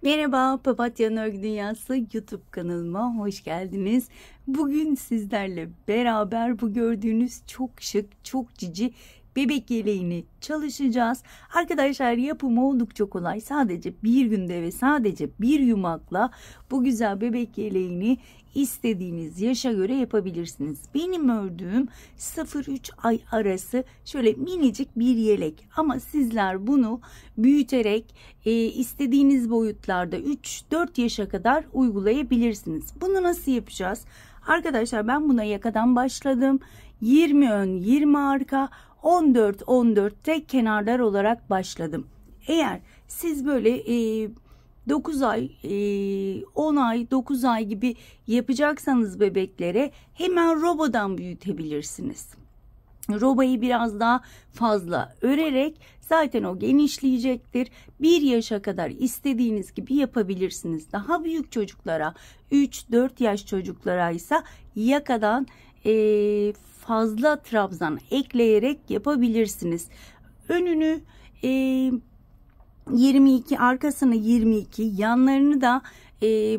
Merhaba, Papatya'nın Örgü Dünyası YouTube kanalıma hoş geldiniz. Bugün sizlerle beraber bu gördüğünüz çok şık, çok cici bebek yeleğini çalışacağız. Arkadaşlar yapımı oldukça kolay. Sadece bir günde ve sadece bir yumakla bu güzel bebek yeleğini istediğiniz yaşa göre yapabilirsiniz. Benim ördüğüm 0-3 ay arası şöyle minicik bir yelek, ama sizler bunu büyüterek istediğiniz boyutlarda 3-4 yaşa kadar uygulayabilirsiniz. Bunu nasıl yapacağız? Arkadaşlar ben buna yakadan başladım. 20 ön 20 arka 14-14 tek kenarlar olarak başladım. Eğer siz böyle 9 ay, 10 ay, 9 ay gibi yapacaksanız bebeklere hemen robodan büyütebilirsiniz. Robayı biraz daha fazla örerek zaten o genişleyecektir. 1 yaşa kadar istediğiniz gibi yapabilirsiniz. Daha büyük çocuklara, 3-4 yaş çocuklara ise yakadan fazla trabzan ekleyerek yapabilirsiniz. Önünü 22, arkasını 22, yanlarını da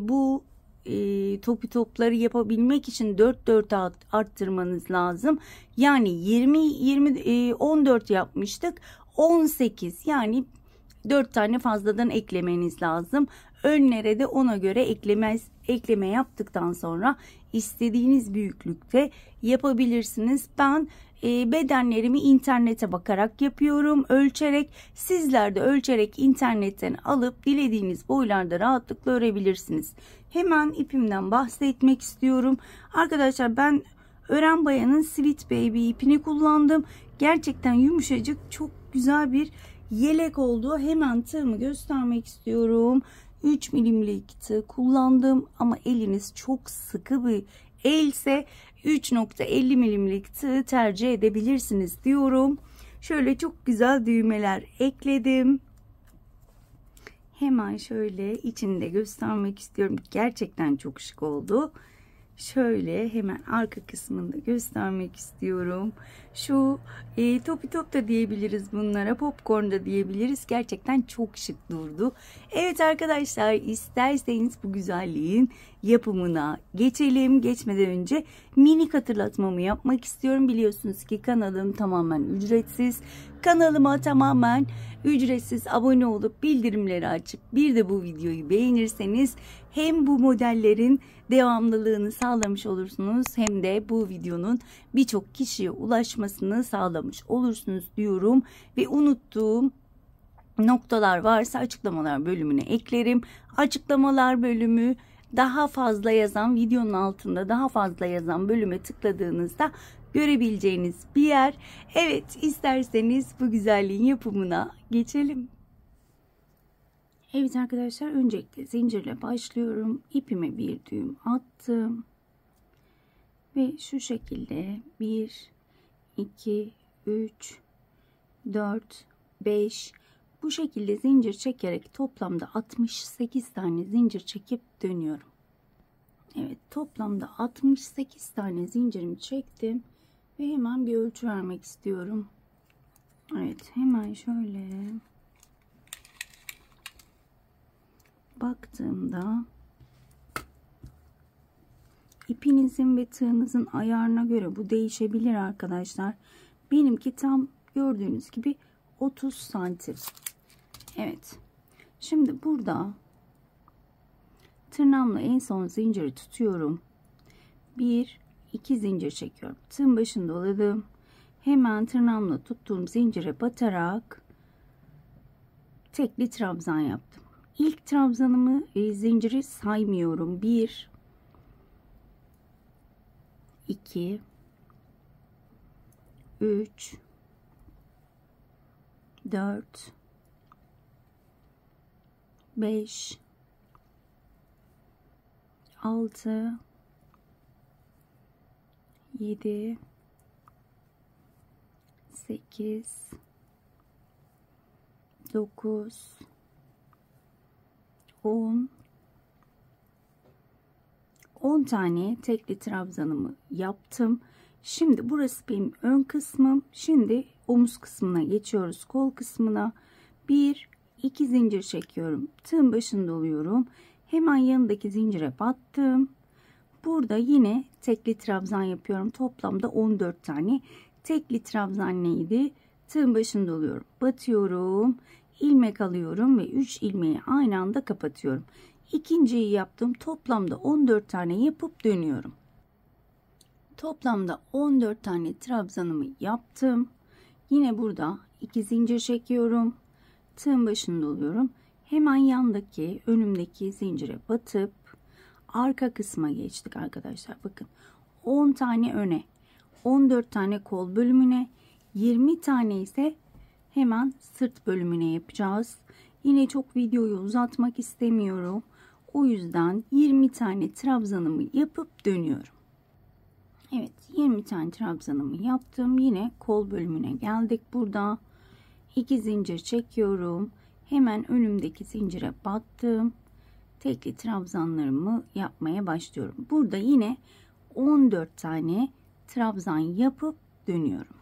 bu topları yapabilmek için 4-4 arttırmanız lazım. Yani 14 yapmıştık. 18, yani 4 tane fazladan eklemeniz lazım. Önlere de ona göre ekleme yaptıktan sonra istediğiniz büyüklükte yapabilirsiniz. Ben bedenlerimi internete bakarak yapıyorum, ölçerek. Sizler de ölçerek internetten alıp dilediğiniz boylarda rahatlıkla örebilirsiniz. Hemen ipimden bahsetmek istiyorum. Arkadaşlar ben Ören Bayan'ın Sweet Baby ipini kullandım. Gerçekten yumuşacık, çok güzel bir yelek oldu. Hemen tığımı göstermek istiyorum. 3 milimlik tığ kullandım, ama eliniz çok sıkı bir else 3.50 milimlik tığ tercih edebilirsiniz diyorum. Şöyle çok güzel düğmeler ekledim. Hemen şöyle içinde göstermek istiyorum. Gerçekten çok şık oldu. Şöyle hemen arka kısmını da göstermek istiyorum. Şu topi top da diyebiliriz bunlara, popcorn da diyebiliriz. Gerçekten çok şık durdu. Evet arkadaşlar, isterseniz bu güzelliğin yapımına geçelim. Geçmeden önce minik hatırlatmamı yapmak istiyorum. Biliyorsunuz ki kanalım tamamen ücretsiz. Kanalıma tamamen ücretsiz abone olup bildirimleri açıp bir de bu videoyu beğenirseniz hem bu modellerin devamlılığını sağlamış olursunuz, hem de bu videonun birçok kişiye ulaşmasını sağlamış olursunuz diyorum. Ve unuttuğum noktalar varsa açıklamalar bölümüne eklerim. Açıklamalar bölümü daha fazla yazan, videonun altında daha fazla yazan bölüme tıkladığınızda görebileceğiniz bir yer. Evet, isterseniz bu güzelliğin yapımına geçelim. Evet arkadaşlar, öncelikle zincirle başlıyorum. İpime bir düğüm attım. Ve şu şekilde 1, 2, 3, 4, 5 bu şekilde zincir çekerek toplamda 68 tane zincir çekip dönüyorum. Evet, toplamda 68 tane zincirimi çektim. Ve hemen bir ölçü vermek istiyorum. Evet, hemen şöyle baktığımda ipinizin ve tığınızın ayarına göre bu değişebilir arkadaşlar. Benimki tam gördüğünüz gibi 30 santim. Evet. Şimdi burada tırnağımla en son zinciri tutuyorum. 1, 2 zincir çekiyorum. Tığın başını doladım. Hemen tırnağımla tuttuğum zincire batarak tekli trabzan yaptım. İlk trabzanımı zinciri saymıyorum. 1, 2, 3, 4, 5, 6, 7, 8, 9, 10 tane tekli trabzanımı yaptım. Şimdi burası benim ön kısmım. Şimdi omuz kısmına geçiyoruz. Kol kısmına 1, 2 zincir çekiyorum. Tığın başını doluyorum. Hemen yanındaki zincire battım. Burada yine tekli trabzan yapıyorum. Toplamda 14 tane. Tekli trabzan neydi? Tığın başını doluyorum. Batıyorum. İlmek alıyorum ve 3 ilmeği aynı anda kapatıyorum. İkinciyi yaptım. Toplamda 14 tane yapıp dönüyorum. Toplamda 14 tane trabzanımı yaptım. Yine burada 2 zincir çekiyorum. Tığın başını doluyorum. Hemen yandaki önümdeki zincire batıp arka kısma geçtik arkadaşlar. Bakın 10 tane öne, 14 tane kol bölümüne, 20 tane ise hemen sırt bölümüne yapacağız. Yine çok videoyu uzatmak istemiyorum. O yüzden 20 tane trabzanımı yapıp dönüyorum. Evet, 20 tane trabzanımı yaptım. Yine kol bölümüne geldik. Burada 2 zincir çekiyorum. Hemen önümdeki zincire battım. Tekli trabzanlarımı yapmaya başlıyorum. Burada yine 14 tane trabzan yapıp dönüyorum.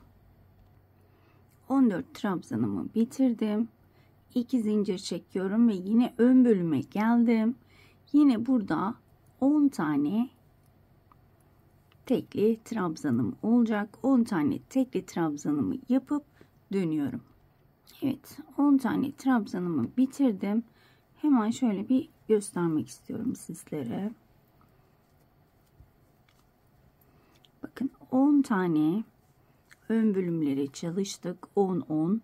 14 trabzanımı bitirdim. 2 zincir çekiyorum ve yine ön bölüme geldim. Yine burada 10 tane tekli trabzanım olacak. 10 tane tekli trabzanımı yapıp dönüyorum. Evet, 10 tane trabzanımı bitirdim. Hemen şöyle bir göstermek istiyorum sizlere. Bakın 10 tane ön bölümleri çalıştık. 10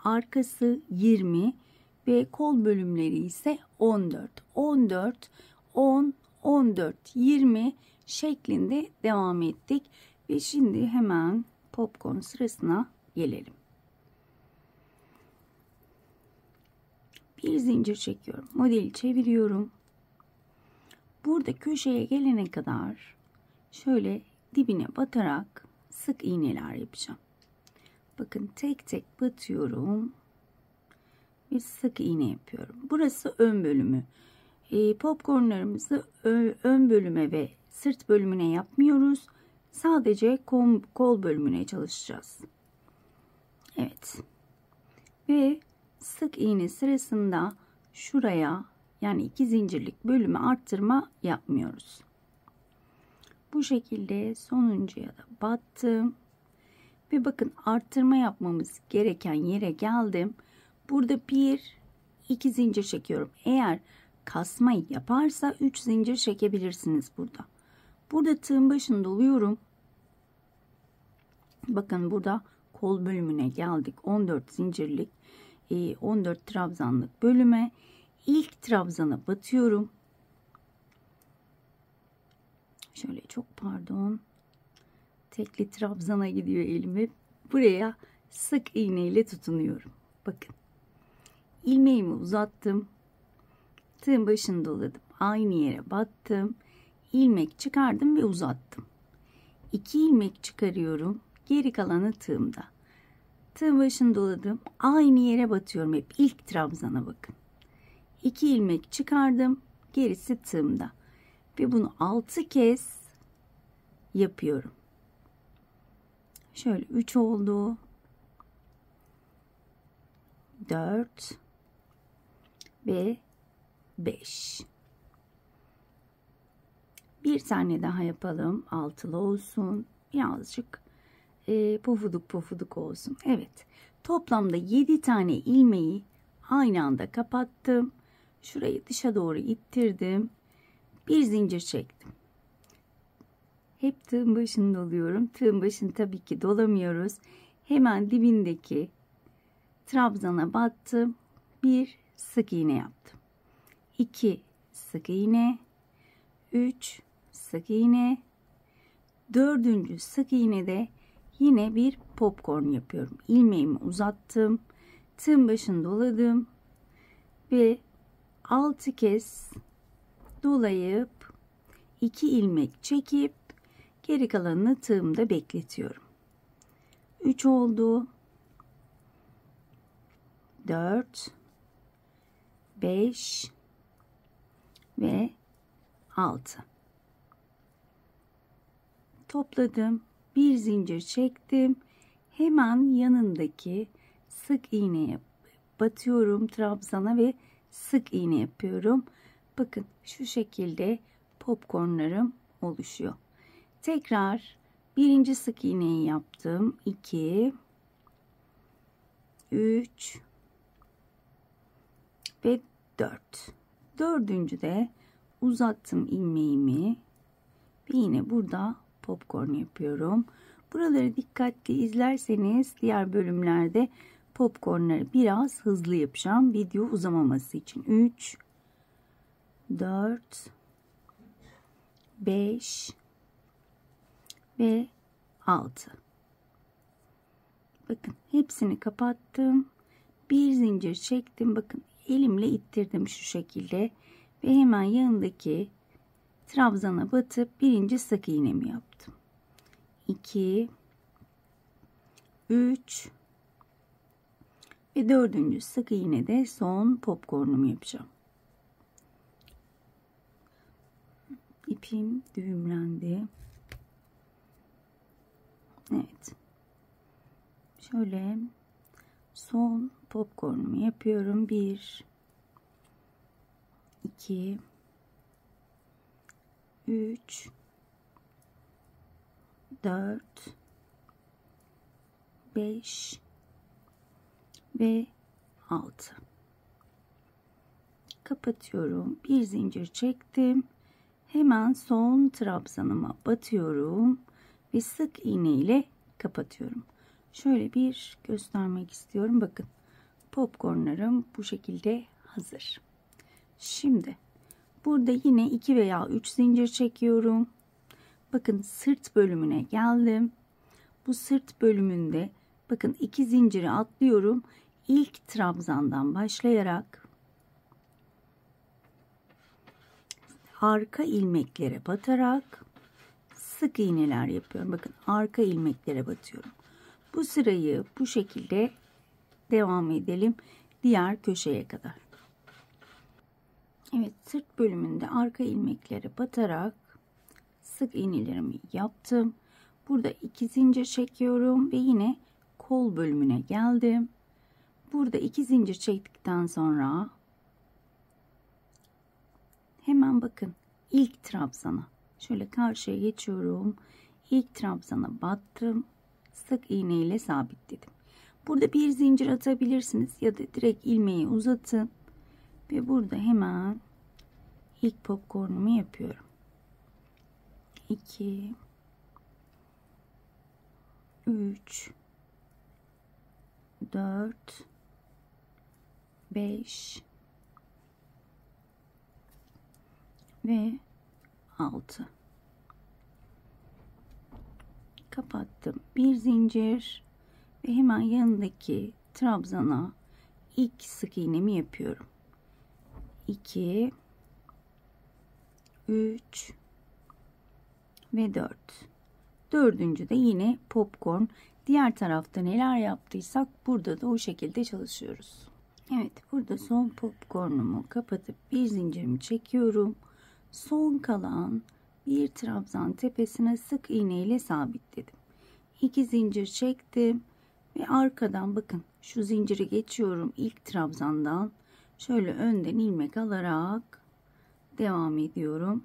arkası 20 ve kol bölümleri ise 14 10 14 20 şeklinde devam ettik ve şimdi hemen popcorn sırasına gelelim. Bir zincir çekiyorum. Modeli çeviriyorum. Burada köşeye gelene kadar şöyle dibine batarak sık iğneler yapacağım. Bakın tek tek batıyorum ve sık iğne yapıyorum. Burası ön bölümü. Popcornlarımızı ön bölüme ve sırt bölümüne yapmıyoruz. Sadece kol bölümüne çalışacağız. Evet. Ve sık iğne sırasında şuraya yani 2 zincirlik bölümü arttırma yapmıyoruz. Bu şekilde sonuncuya da battım. Ve bakın arttırma yapmamız gereken yere geldim. Burada 2 zincir çekiyorum. Eğer kasma yaparsa 3 zincir çekebilirsiniz burada. Burada tığın başını doluyorum. Bakın burada kol bölümüne geldik. 14 zincirlik 14 trabzanlık bölüme ilk trabzana batıyorum. Şöyle çok pardon. Tekli trabzana gidiyor elime. Buraya sık iğne ile tutunuyorum. Bakın. İlmeğimi uzattım. Tığın başını doladım. Aynı yere battım. İlmek çıkardım ve uzattım. 2 ilmek çıkarıyorum. Geri kalanı tığımda. Tığın başını doladım. Aynı yere batıyorum. Hep ilk trabzana bakın. 2 ilmek çıkardım. Gerisi tığımda. Ve bunu 6 kez yapıyorum. Şöyle 3 oldu. 4 ve 5. Bir tane daha yapalım. Altılı olsun. Birazcık pofuduk olsun. Evet. Toplamda 7 tane ilmeği aynı anda kapattım. Şurayı dışa doğru ittirdim. Bir zincir çektim. Hep tığın başını doluyorum. Tığın başını tabii ki dolamıyoruz. Hemen dibindeki trabzana battım. Bir sık iğne yaptım. 2 sık iğne. 3 sık iğne. 4. sık iğnede yine bir popcorn yapıyorum. İlmeğimi uzattım. Tığın başını doladım. Ve 6 kez dolayıp 2 ilmek çekip geri kalanını tığımda bekletiyorum. 3 oldu. 4 5 ve 6. Topladım. Bir zincir çektim. Hemen yanındaki sık iğneye batıyorum trabzana ve sık iğne yapıyorum. Bakın şu şekilde popcornlarım oluşuyor. Tekrar birinci sık iğneyi yaptım. 2 3 ve 4. Dördüncü de uzattım ilmeğimi ve yine burada popcorn yapıyorum. Buraları dikkatli izlerseniz diğer bölümlerde popcornları biraz hızlı yapacağım video uzamaması için. 3 4 5 ve 6. Bakın hepsini kapattım. Bir zincir çektim. Bakın elimle ittirdim şu şekilde ve hemen yanındaki trabzana batıp birinci sık iğnemi yaptım. 2 3 ve dördüncü sık iğnede son popcornumu yapacağım. İpim düğümlendi. Evet. Şöyle son popcornumu yapıyorum. 1 2 3 4 5 ve 6. Kapatıyorum. Bir zincir çektim. Hemen son trabzanıma batıyorum ve sık iğne ile kapatıyorum. Şöyle bir göstermek istiyorum. Bakın popcornlarım bu şekilde hazır. Şimdi burada yine 2 veya 3 zincir çekiyorum. Bakın sırt bölümüne geldim. Bu sırt bölümünde bakın 2 zinciri atlıyorum. İlk trabzandan başlayarak arka ilmeklere batarak sık iğneler yapıyorum. Bakın arka ilmeklere batıyorum. Bu sırayı bu şekilde devam edelim diğer köşeye kadar. Evet, sırt bölümünde arka ilmeklere batarak sık iğnelerimi yaptım. Burada 2 zincir çekiyorum ve yine kol bölümüne geldim. Burada 2 zincir çektikten sonra hemen bakın ilk trabzana şöyle karşıya geçiyorum. İlk trabzana battım. Sık iğne ile sabitledim. Burada bir zincir atabilirsiniz ya da direkt ilmeği uzatın ve burada hemen ilk popcornumu yapıyorum. 2 3 4 5 ve 6. Kapattım. Bir zincir ve hemen yanındaki trabzana ilk sık iğnemi yapıyorum. 2 3 ve 4. Dördüncü de yine popcorn. Diğer tarafta neler yaptıysak burada da o şekilde çalışıyoruz. Evet, burada son popcornumu kapatıp bir zincirimi çekiyorum. Son kalan bir trabzan tepesine sık iğne ile sabitledim. 2 zincir çektim ve arkadan bakın şu zinciri geçiyorum ilk trabzandan. Şöyle önden ilmek alarak devam ediyorum.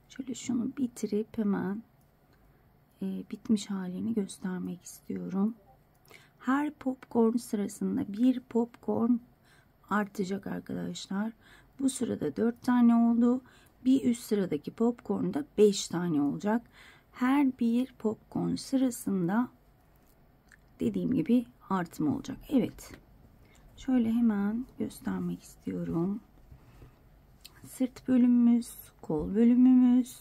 Şöyle şunu bitirip hemen bitmiş halini göstermek istiyorum. Her popcorn sırasında bir popcorn artacak arkadaşlar. Bu sırada 4 tane oldu. Bir üst sıradaki popcornda 5 tane olacak. Her bir popcorn sırasında dediğim gibi artım olacak. Evet. Şöyle hemen göstermek istiyorum. Sırt bölümümüz, kol bölümümüz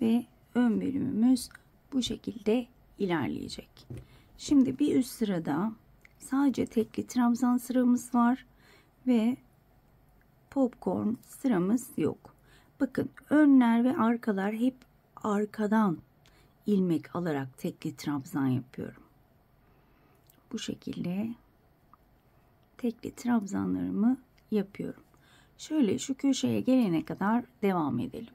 ve ön bölümümüz bu şekilde ilerleyecek. Şimdi bir üst sırada sadece tekli trabzan sıramız var ve popcorn sıramız yok. Bakın önler ve arkalar hep arkadan ilmek alarak tekli trabzan yapıyorum. Bu şekilde tekli trabzanlarımı yapıyorum. Şöyle şu köşeye gelene kadar devam edelim.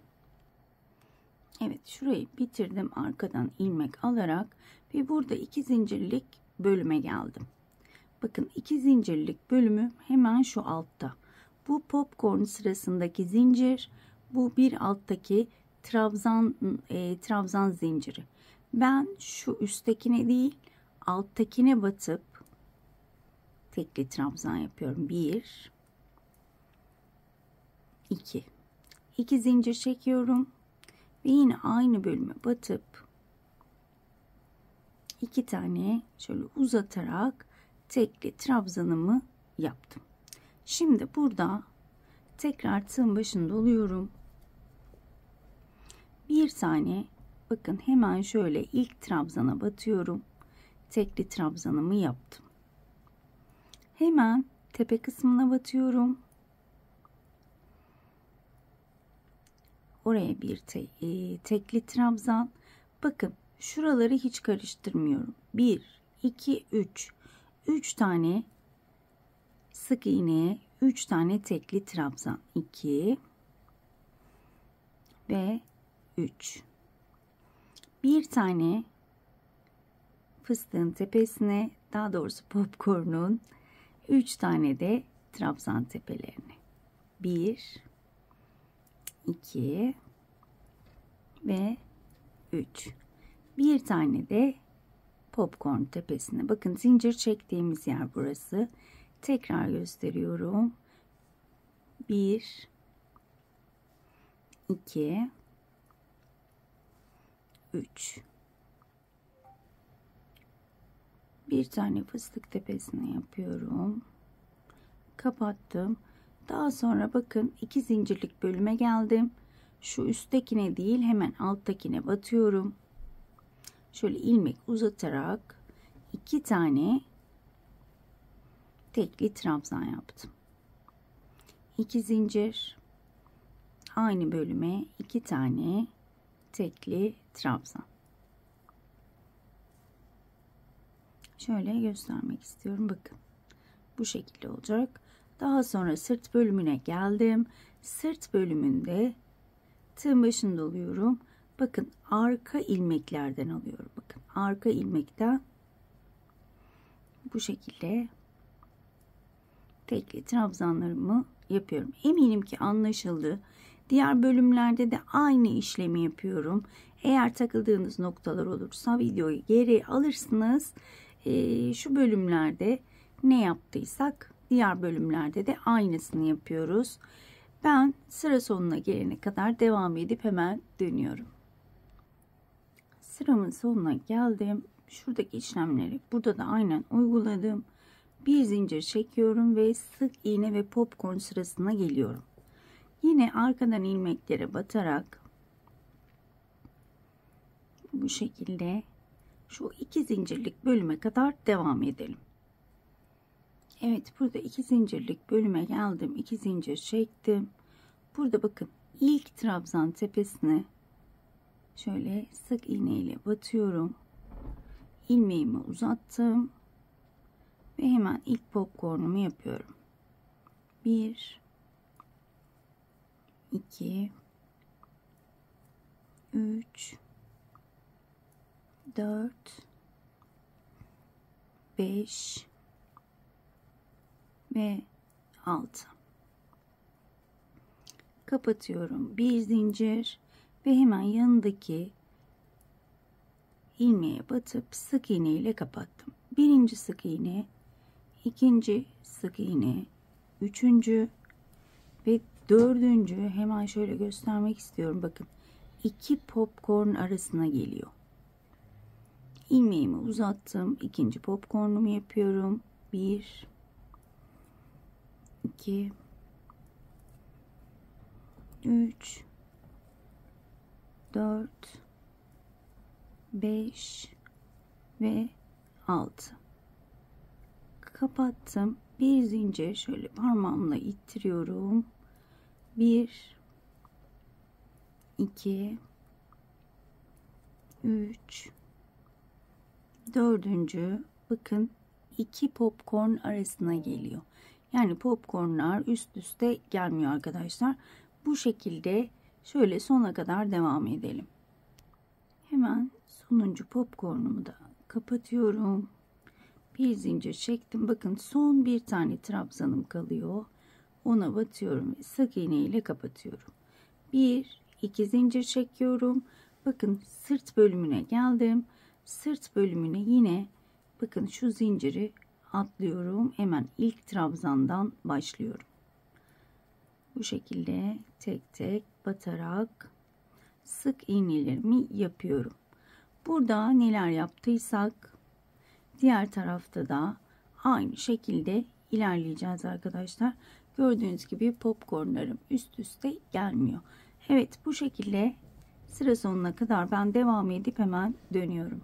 Evet, şurayı bitirdim arkadan ilmek alarak ve burada 2 zincirlik bölüme geldim. Bakın 2 zincirlik bölümü hemen şu altta. Bu popcorn sırasındaki zincir, bu bir alttaki trabzan zinciri. Ben şu üsttekine değil alttakine batıp tekli trabzan yapıyorum. 1 2 zincir çekiyorum ve yine aynı bölüme batıp 2 tane şöyle uzatarak tekli trabzanımı yaptım. Şimdi burada tekrar tığın başında oluyorum. Bir tane bakın hemen şöyle ilk trabzana batıyorum. Tekli trabzanımı yaptım. Hemen tepe kısmına batıyorum. Oraya bir tekli trabzan. Bakın şuraları hiç karıştırmıyorum. 1 2 3 3 tane sık iğneye 3 tane tekli trabzan. 2 ve 3. Bir tane fıstığın tepesine, daha doğrusu popcorn'un 3 tane de trabzan tepelerine. 1 2 ve 3. Bir tane de popcorn tepesine. Bakın zincir çektiğimiz yer burası. Tekrar gösteriyorum. 1 2 3. Bir tane fıstık tepesine yapıyorum. Kapattım. Daha sonra bakın 2 zincirlik bölüme geldim. Şu üsttekine değil hemen alttakine batıyorum. Şöyle ilmek uzatarak 2 tane tekli trabzan yaptım. 2 zincir, aynı bölüme 2 tane tekli trabzan. Şöyle göstermek istiyorum. Bakın bu şekilde olacak. Daha sonra sırt bölümüne geldim. Sırt bölümünde tığın başında oluyorum. Bakın arka ilmeklerden alıyorum. Bakın arka ilmekten bu şekilde tekli trabzanlarımı yapıyorum. Eminim ki anlaşıldı. Diğer bölümlerde de aynı işlemi yapıyorum. Eğer takıldığınız noktalar olursa videoyu geri alırsınız. Şu bölümlerde ne yaptıysak diğer bölümlerde de aynısını yapıyoruz. Ben sıra sonuna gelene kadar devam edip hemen dönüyorum. Sıramın sonuna geldim. Şuradaki işlemleri burada da aynen uyguladım. Bir zincir çekiyorum ve sık iğne ve popcorn sırasına geliyorum. Yine arkadan ilmeklere batarak bu şekilde şu 2 zincirlik bölüme kadar devam edelim. Evet, burada 2 zincirlik bölüme geldim. 2 zincir çektim. Burada bakın ilk trabzan tepesine şöyle sık iğne ile batıyorum. İlmeğimi uzattım ve hemen ilk popcornumu yapıyorum. 1 2 3 4 5 ve 6. Kapatıyorum. Bir zincir ve hemen yanındaki ilmeğe batıp sık iğne ile kapattım. Birinci sık iğne, ikinci sık iğne, üçüncü ve dördüncü, hemen şöyle göstermek istiyorum. Bakın 2 popcorn arasına geliyor. İlmeğimi uzattım. İkinci popcornumu yapıyorum. 1 2 3 4 5 ve 6. Kapattım. Bir zincir şöyle parmağımla ittiriyorum. 1 2 3 dördüncü, bakın 2 popcorn arasına geliyor. Yani popcornlar üst üste gelmiyor arkadaşlar. Bu şekilde şöyle sona kadar devam edelim. Hemen sonuncu popcornumu da kapatıyorum. Bir zincir çektim. Bakın son bir tane trabzanım kalıyor. Ona batıyorum ve sık iğne ile kapatıyorum. 1-2 zincir çekiyorum. Bakın sırt bölümüne geldim. Sırt bölümüne yine bakın şu zinciri atlıyorum. Hemen ilk trabzandan başlıyorum. Bu şekilde tek tek batarak sık iğnelerimi yapıyorum. Burada neler yaptıysak diğer tarafta da aynı şekilde ilerleyeceğiz arkadaşlar. Gördüğünüz gibi popcornlarım üst üste gelmiyor. Evet, bu şekilde sıra sonuna kadar ben devam edip hemen dönüyorum.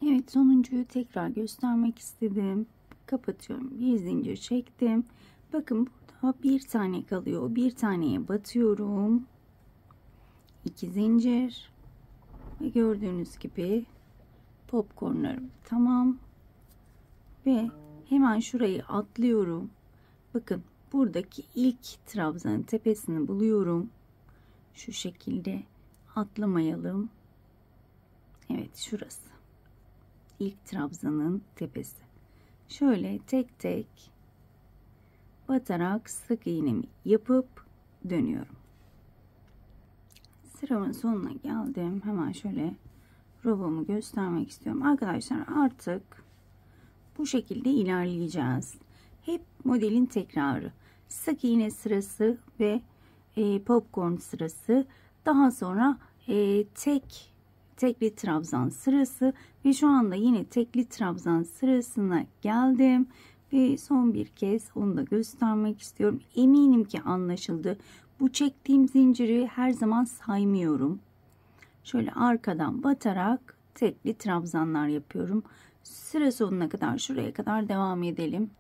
Evet, sonuncuyu tekrar göstermek istedim. Kapatıyorum. Bir zincir çektim. Bakın burada bir tane kalıyor. Bir taneye batıyorum. 2 zincir. Ve gördüğünüz gibi popcornlarım tamam. Ve hemen şurayı atlıyorum. Bakın buradaki ilk trabzanın tepesini buluyorum. Şu şekilde atlamayalım. Evet, şurası. İlk trabzanın tepesi. Şöyle tek tek batarak sık iğnemi yapıp dönüyorum. Sıramın sonuna geldim. Hemen şöyle robomu göstermek istiyorum. Arkadaşlar artık bu şekilde ilerleyeceğiz. Hep modelin tekrarı. Sık iğne sırası ve popcorn sırası. Daha sonra tekli trabzan sırası ve şu anda yine tekli trabzan sırasına geldim. Ve son bir kez onu da göstermek istiyorum. Eminim ki anlaşıldı. Bu çektiğim zinciri her zaman saymıyorum. Şöyle arkadan batarak tekli trabzanlar yapıyorum. Sıra sonuna kadar, şuraya kadar devam edelim.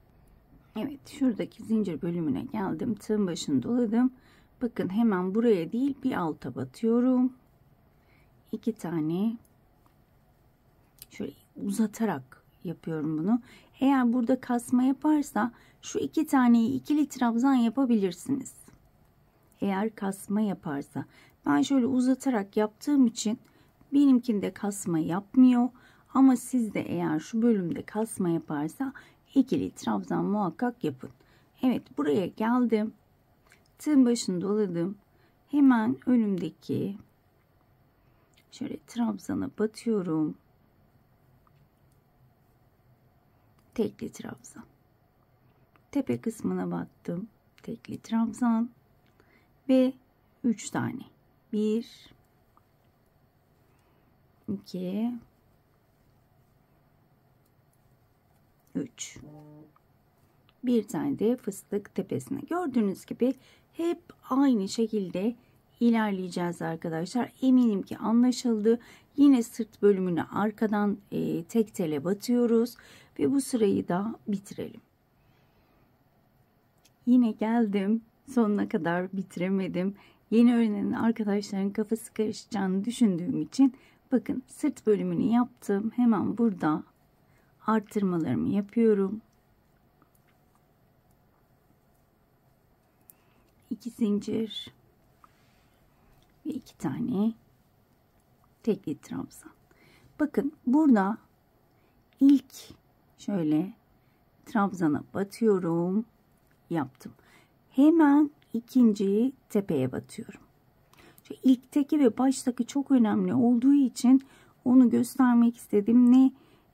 Evet, şuradaki zincir bölümüne geldim. Tığın başını doladım. Bakın hemen buraya değil bir alta batıyorum. 2 tane şöyle uzatarak yapıyorum bunu. Eğer burada kasma yaparsa şu 2 taneyi ikili trabzan yapabilirsiniz. Eğer kasma yaparsa, ben şöyle uzatarak yaptığım için benimkinde kasma yapmıyor. Ama sizde eğer şu bölümde kasma yaparsa ikili trabzan muhakkak yapın. Evet, buraya geldim. Tığın başını doladım. Hemen önümdeki şöyle trabzana batıyorum. Tekli trabzan. Tepe kısmına battım. Tekli trabzan. Ve 3 tane. 1 2 3. Bir tane de fıstık tepesine. Gördüğünüz gibi hep aynı şekilde ilerleyeceğiz arkadaşlar. Eminim ki anlaşıldı. Yine sırt bölümüne arkadan tek tele batıyoruz ve bu sırayı da bitirelim. Yine geldim. Sonuna kadar bitiremedim. Yeni öğrenen arkadaşların kafası karışacağını düşündüğüm için bakın sırt bölümünü yaptım. Hemen burada artırmalarımı yapıyorum. 2 zincir ve 2 tane tekli trabzan. Bakın burada ilk şöyle trabzana batıyorum. Yaptım. Hemen ikinciyi tepeye batıyorum. Şu ilk teki ve baştaki çok önemli olduğu için onu göstermek istedim. Ne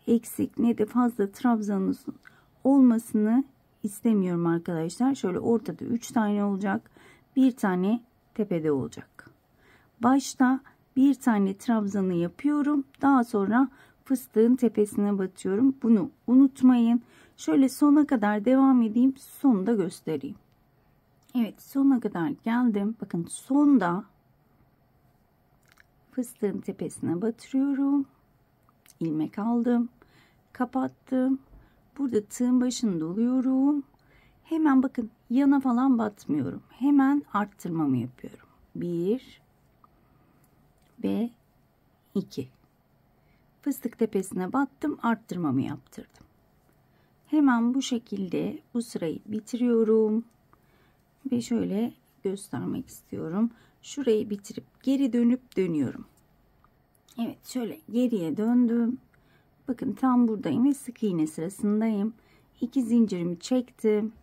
eksik ne de fazla trabzanınızın olmasını istemiyorum arkadaşlar. Şöyle ortada 3 tane olacak. Bir tane tepede olacak. Başta bir tane trabzanı yapıyorum. Daha sonra fıstığın tepesine batıyorum. Bunu unutmayın. Şöyle sona kadar devam edeyim. Sonu da göstereyim. Evet, sona kadar geldim. Bakın sonda fıstığın tepesine batırıyorum. İlmek aldım. Kapattım. Burada tığın başını doluyorum. Hemen bakın yana falan batmıyorum. Hemen arttırmamı yapıyorum. 1 ve 2. Fıstık tepesine battım. Arttırmamı yaptırdım. Hemen bu şekilde bu sırayı bitiriyorum. Ve şöyle göstermek istiyorum. Şurayı bitirip geri dönüp dönüyorum. Evet, şöyle geriye döndüm. Bakın tam buradayım ve sık iğne sırasındayım. 2 zincirimi çektim.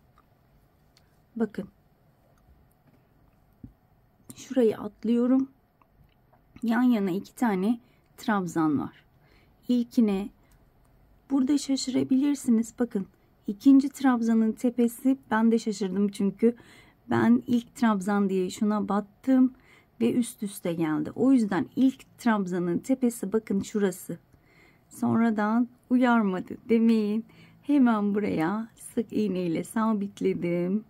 Bakın. Şurayı atlıyorum. Yan yana 2 tane trabzan var. İlkine burada şaşırabilirsiniz. Bakın ikinci trabzanın tepesi, ben de şaşırdım çünkü ben ilk trabzan diye şuna battım ve üst üste geldi. O yüzden ilk trabzanın tepesi bakın şurası. Sonradan uyarmadı demeyin. Hemen buraya sık iğne ile sabitledim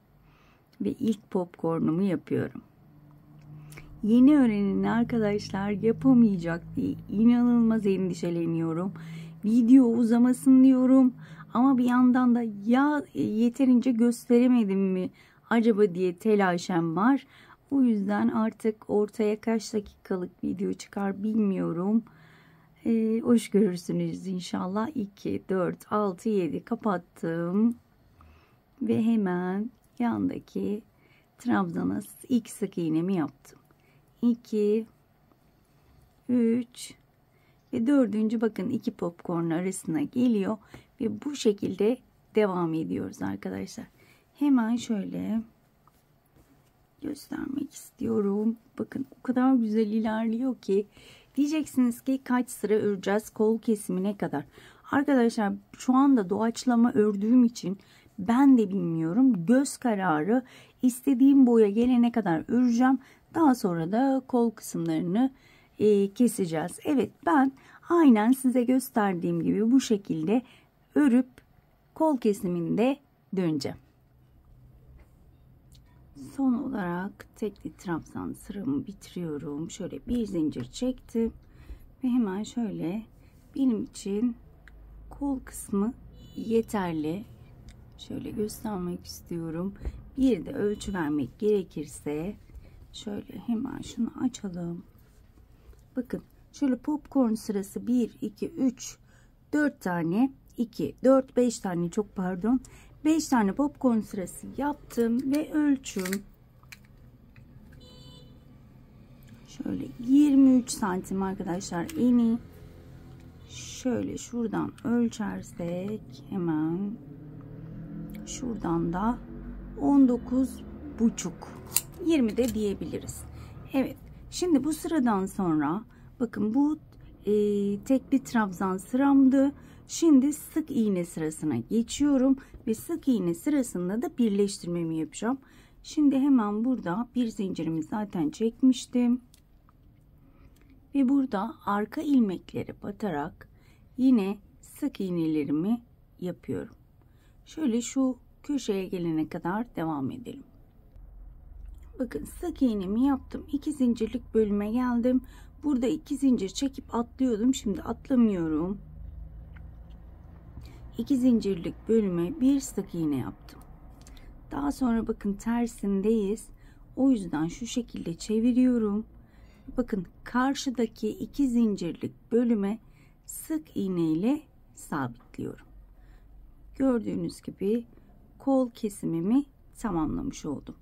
ve ilk popcornumu yapıyorum. Yeni öğrenen arkadaşlar yapamayacak diye inanılmaz endişeleniyorum. Video uzamasın diyorum ama bir yandan da ya yeterince gösteremedim mi acaba diye telaşem var. O yüzden artık ortaya kaç dakikalık video çıkar bilmiyorum. Hoş görürsünüz inşallah. 2, 4, 6, 7 kapattım. Ve hemen yandaki trabzana ilk sık iğnemi yaptım. 2, 3 ve 4. bakın 2 popcorn arasına geliyor. Ve bu şekilde devam ediyoruz arkadaşlar. Hemen şöyle göstermek istiyorum. Bakın o kadar güzel ilerliyor ki. Diyeceksiniz ki kaç sıra öreceğiz kol kesimine kadar. Arkadaşlar şu anda doğaçlama ördüğüm için ben de bilmiyorum. Göz kararı istediğim boya gelene kadar öreceğim. Daha sonra da kol kısımlarını keseceğiz. Evet, ben aynen size gösterdiğim gibi bu şekilde örüp kol kesiminde döneceğim. Son olarak tekli trabzan sıramı bitiriyorum. Şöyle bir zincir çektim ve hemen şöyle benim için kol kısmı yeterli. Şöyle göstermek istiyorum. Bir de ölçü vermek gerekirse şöyle hemen şunu açalım. Bakın şöyle popcorn sırası 1, 2, 3, 4 tane, 2, 4, 5 tane, çok pardon. 5 tane popcorn sırası yaptım ve ölçüm şöyle 23 santim arkadaşlar. Eni şöyle şuradan ölçersek hemen şuradan da 19,5, 20 de diyebiliriz. Evet, şimdi bu sıradan sonra bakın bu tekli trabzan sıramdı. Şimdi sık iğne sırasına geçiyorum ve sık iğne sırasında da birleştirmemi yapacağım. Şimdi hemen burada bir zincirimi zaten çekmiştim ve burada arka ilmekleri batarak yine sık iğnelerimi yapıyorum. Şöyle şu köşeye gelene kadar devam edelim. Bakın sık iğnemi yaptım. 2 zincirlik bölüme geldim. Burada 2 zincir çekip atlıyordum. Şimdi atlamıyorum. 2 zincirlik bölüme bir sık iğne yaptım. Daha sonra bakın tersindeyiz. O yüzden şu şekilde çeviriyorum. Bakın karşıdaki 2 zincirlik bölüme sık iğne ile sabitliyorum. Gördüğünüz gibi kol kesimimi tamamlamış oldum.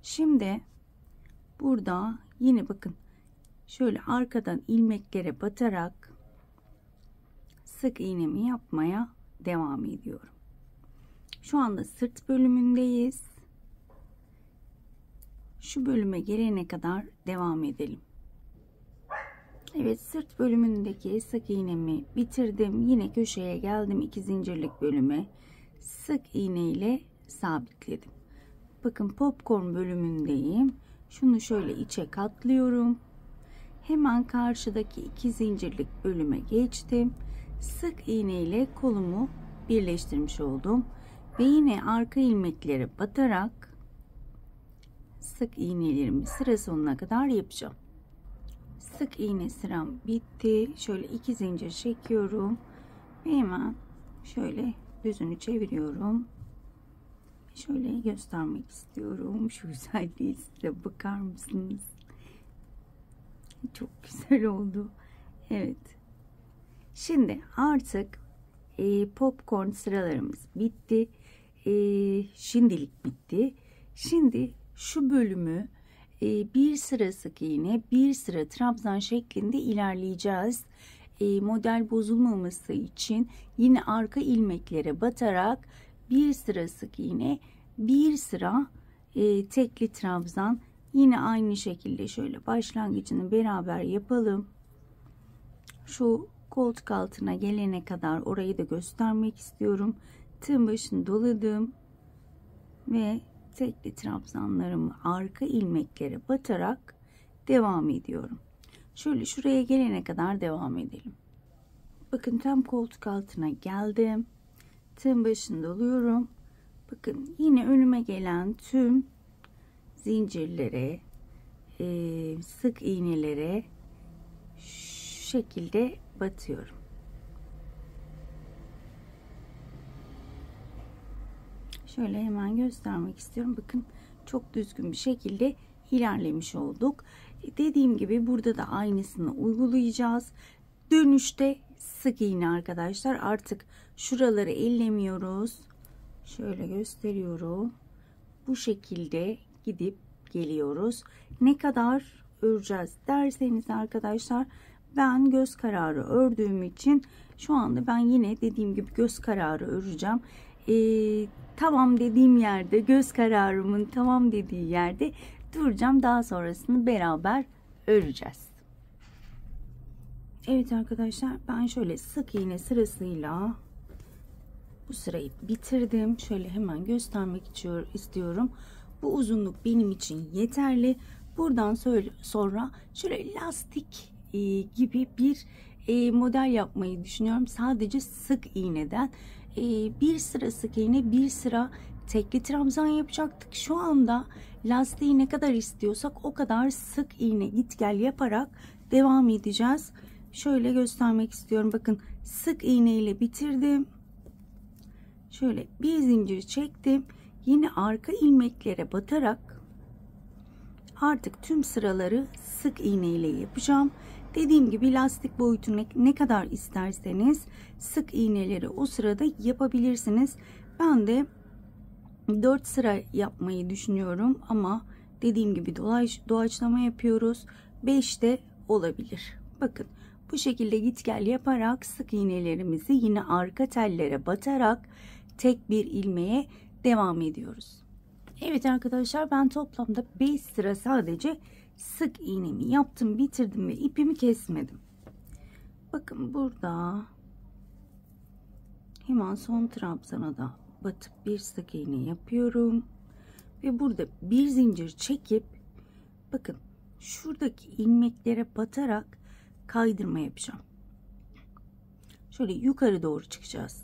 Şimdi burada yine bakın şöyle arkadan ilmeklere batarak sık iğnemi yapmaya devam ediyorum. Şu anda sırt bölümündeyiz. Şu bölüme gelene kadar devam edelim. Evet, sırt bölümündeki sık iğnemi bitirdim. Yine köşeye geldim, 2 zincirlik bölüme sık iğne ile sabitledim. Bakın popcorn bölümündeyim. Şunu şöyle içe katlıyorum. Hemen karşıdaki 2 zincirlik bölüme geçtim. Sık iğne ile kolumu birleştirmiş oldum. Ve yine arka ilmekleri batarak sık iğnelerimi sıra sonuna kadar yapacağım. Sık iğne sıram bitti. Şöyle 2 zincir çekiyorum. Ve hemen şöyle düzünü çeviriyorum. Şöyle göstermek istiyorum. Şu güzelliği size bakar mısınız? Çok güzel oldu. Evet. Şimdi artık popcorn sıralarımız bitti. Şimdilik bitti. Şimdi şu bölümü bir sıra sık iğne, bir sıra trabzan şeklinde ilerleyeceğiz. model bozulmaması için yine arka ilmeklere batarak bir sıra sık iğne, bir sıra tekli trabzan. Yine aynı şekilde şöyle başlangıcını beraber yapalım. Şu koltuk altına gelene kadar orayı da göstermek istiyorum. Tığ başını doladım ve tekli trabzanlarımı arka ilmeklere batarak devam ediyorum. Şöyle şuraya gelene kadar devam edelim. Bakın tam koltuk altına geldim. Tığ başını doluyorum. Bakın yine önüme gelen tüm zincirlere, sık iğnelere şu şekilde batıyorum. Şöyle hemen göstermek istiyorum. Bakın çok düzgün bir şekilde ilerlemiş olduk. Dediğim gibi burada da aynısını uygulayacağız. Dönüşte sık iğne arkadaşlar. Artık şuraları ellemiyoruz. Şöyle gösteriyorum. Bu şekilde gidip geliyoruz. Ne kadar öreceğiz derseniz arkadaşlar, ben göz kararı ördüğüm için şu anda ben yine dediğim gibi göz kararı öreceğim. Tamam dediğim yerde, göz kararımın tamam dediği yerde duracağım. Daha sonrasını beraber öreceğiz. Evet arkadaşlar, ben şöyle sık iğne sırasıyla bu sırayı bitirdim. Şöyle hemen göstermek istiyorum. Bu uzunluk benim için yeterli. Buradan sonra şöyle lastik gibi bir model yapmayı düşünüyorum. Sadece sık iğneden bir sıra sık iğne, bir sıra tekli trabzan yapacaktık. Şu anda lastiği ne kadar istiyorsak o kadar sık iğne git gel yaparak devam edeceğiz. Şöyle göstermek istiyorum. Bakın sık iğne ile bitirdim. Şöyle bir zincir çektim. Yine arka ilmeklere batarak artık tüm sıraları sık iğne ile yapacağım. Dediğim gibi lastik boyutunu ne kadar isterseniz sık iğneleri o sırada yapabilirsiniz. Ben de 4 sıra yapmayı düşünüyorum ama dediğim gibi doğaçlama yapıyoruz. 5 de olabilir. Bakın bu şekilde git gel yaparak sık iğnelerimizi yine arka tellere batarak tek bir ilmeğe devam ediyoruz. Evet arkadaşlar, ben toplamda 5 sıra sadece sık iğnemi yaptım, bitirdim ve ipimi kesmedim. Bakın burada hemen son trabzana da batıp bir sık iğne yapıyorum ve burada bir zincir çekip bakın şuradaki ilmeklere batarak kaydırma yapacağım. Şöyle yukarı doğru çıkacağız.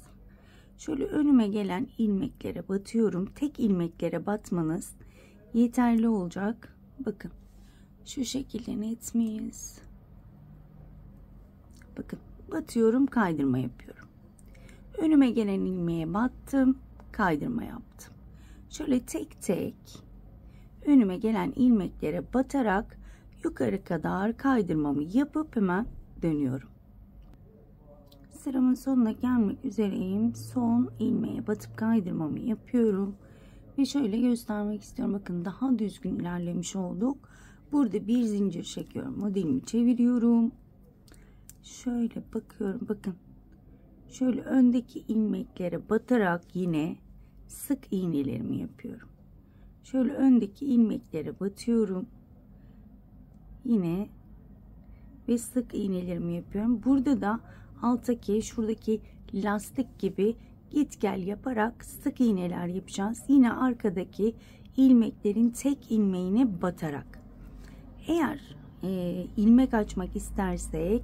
Şöyle önüme gelen ilmeklere batıyorum. Tek ilmeklere batmanız yeterli olacak. Bakın şu şekilde, net miyiz? Bakın batıyorum, kaydırma yapıyorum. Önüme gelen ilmeğe battım, kaydırma yaptım. Şöyle tek tek önüme gelen ilmeklere batarak yukarı kadar kaydırmamı yapıp hemen dönüyorum. Sıramın sonuna gelmek üzereyim. Son ilmeğe batıp kaydırmamı yapıyorum. Ve şöyle göstermek istiyorum. Bakın daha düzgün ilerlemiş olduk. Burada bir zincir çekiyorum. Modelimi çeviriyorum. Şöyle bakıyorum. Bakın. Şöyle öndeki ilmeklere batarak yine sık iğnelerimi yapıyorum. Şöyle öndeki ilmeklere batıyorum. Yine ve sık iğnelerimi yapıyorum. Burada da alttaki şuradaki lastik gibi git gel yaparak sık iğneler yapacağız. Yine arkadaki ilmeklerin tek ilmeğine batarak. Eğer ilmek açmak istersek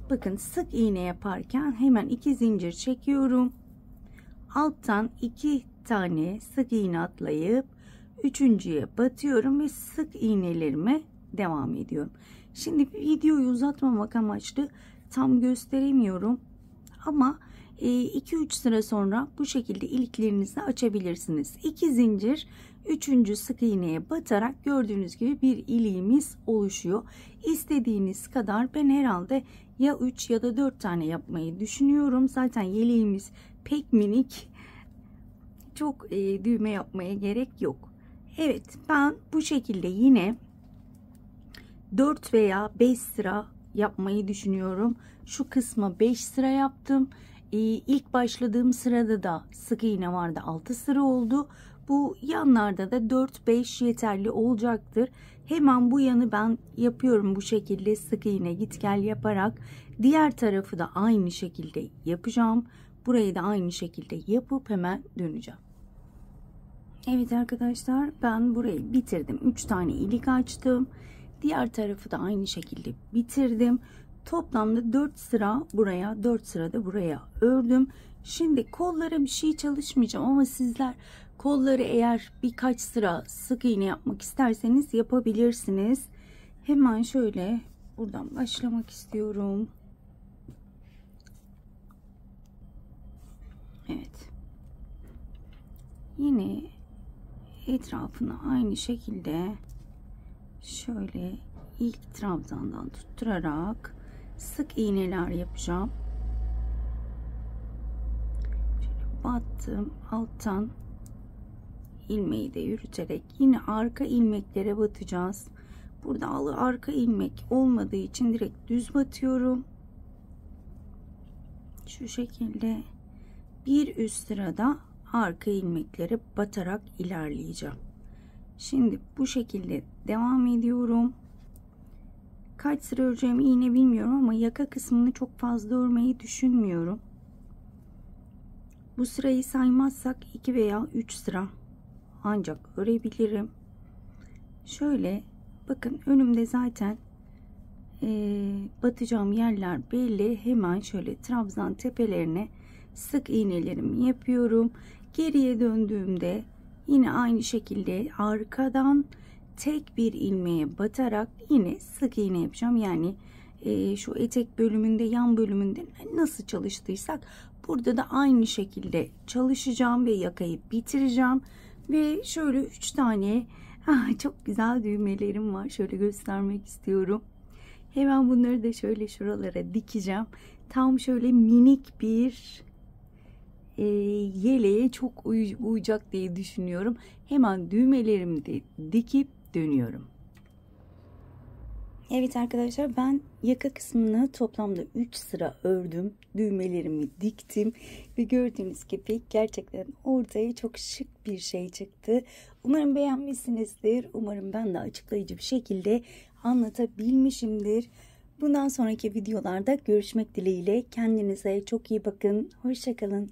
bakın sık iğne yaparken hemen 2 zincir çekiyorum. Alttan 2 tane sık iğne atlayıp üçüncüye batıyorum ve sık iğnelerime devam ediyorum. Şimdi videoyu uzatmamak amaçlı tam gösteremiyorum ama 2-3 sıra sonra bu şekilde iliklerinizi açabilirsiniz. 2 zincir 3. sık iğneye batarak gördüğünüz gibi bir iliğimiz oluşuyor. İstediğiniz kadar, ben herhalde ya 3 ya da 4 tane yapmayı düşünüyorum. Zaten yeleğimiz pek minik, çok düğme yapmaya gerek yok. Evet, ben bu şekilde yine 4 veya 5 sıra yapmayı düşünüyorum. Şu kısma 5 sıra yaptım. İlk başladığım sırada da sık iğne vardı, 6 sıra oldu. Bu yanlarda da 4-5 yeterli olacaktır. Hemen bu yanı ben yapıyorum bu şekilde, sık iğne git gel yaparak. Diğer tarafı da aynı şekilde yapacağım. Burayı da aynı şekilde yapıp hemen döneceğim. Evet arkadaşlar, ben burayı bitirdim. 3 tane ilik açtım. Diğer tarafı da aynı şekilde bitirdim. Toplamda 4 sıra buraya, 4 sıra da buraya ördüm. Şimdi kollara bir şey çalışmayacağım ama sizler kolları eğer birkaç sıra sık iğne yapmak isterseniz yapabilirsiniz. Hemen şöyle buradan başlamak istiyorum. Evet. Yine etrafını aynı şekilde şöyle ilk trabzandan tutturarak sık iğneler yapacağım. Şöyle battım, alttan ilmeği de yürüterek yine arka ilmeklere batacağız. Burada arka ilmek olmadığı için direkt düz batıyorum. Şu şekilde bir üst sırada arka ilmeklere batarak ilerleyeceğim. Şimdi bu şekilde devam ediyorum. Kaç sıra öreceğimi yine bilmiyorum ama yaka kısmını çok fazla örmeyi düşünmüyorum. Bu sırayı saymazsak 2 veya 3 sıra ancak örebilirim. Şöyle bakın, önümde zaten batacağım yerler belli. Hemen şöyle trabzan tepelerine sık iğnelerimi yapıyorum. Geriye döndüğümde yine aynı şekilde arkadan tek bir ilmeğe batarak yine sık iğne yapacağım. Yani şu etek bölümünde, yan bölümünde nasıl çalıştıysak burada da aynı şekilde çalışacağım ve yakayı bitireceğim. Ve şöyle 3 tane çok güzel düğmelerim var. Şöyle göstermek istiyorum. Hemen bunları da şöyle şuralara dikeceğim. Tam şöyle minik bir yeleğe çok uyacak diye düşünüyorum. Hemen düğmelerimi de dikip dönüyorum. Evet arkadaşlar, ben yaka kısmını toplamda 3 sıra ördüm. Düğmelerimi diktim ve gördüğünüz gibi gerçekten ortaya çok şık bir şey çıktı. Umarım beğenmişsinizdir. Umarım ben de açıklayıcı bir şekilde anlatabilmişimdir. Bundan sonraki videolarda görüşmek dileğiyle. Kendinize çok iyi bakın. Hoşça kalın.